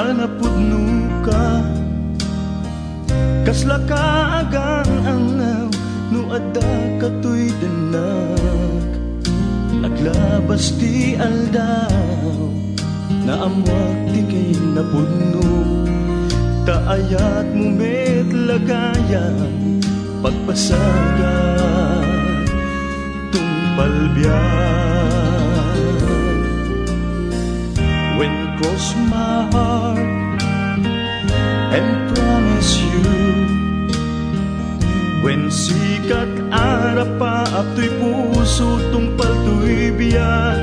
anapudno ka kasla kaagang angnaw no adda katoy denag naglabas ti aldaw na amwag ti kay napudno taayat mo met lagayang pagpasagan tumpalbiyan when cross my heart and promise you when sikat arapa apto'y puso tungpal to'y biyag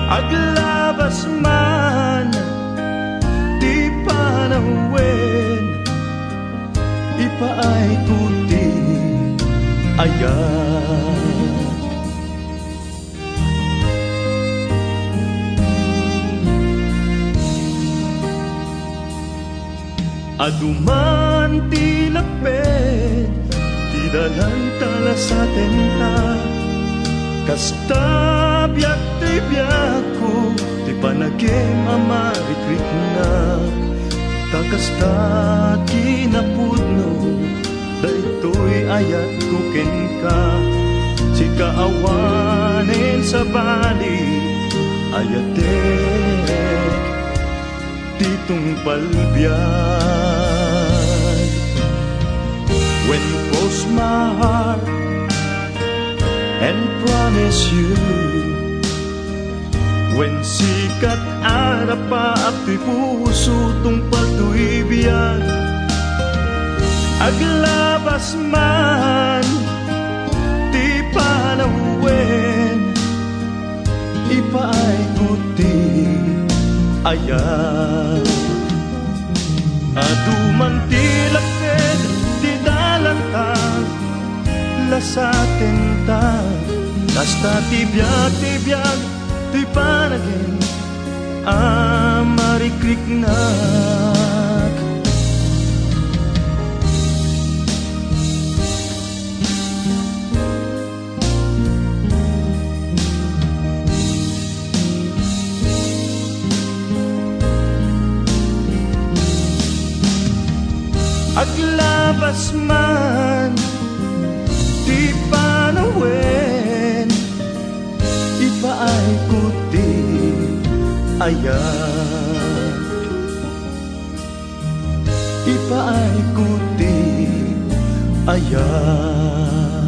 aglabas man di panawen ipaay kuti ayat aduman ti lapet ti dalan tala sa tenta kasta biyak ti biyak ko ti panagem amarikrik na takasta ti napudno daytoy ayat kuken ka si kaawanen sa bali ayatek titong palbiyan when cross my heart and promise you when sikat arapa apto'y puso tungpal to'y biyag aglabas man ti panawen ipaay kuti ayat aduman ti laped ti dalantag lasaten ta kasta ti biag ti panagin amarikrik-nak aglabas man di panawen ipaay kuti ayat ipaay kuti ayat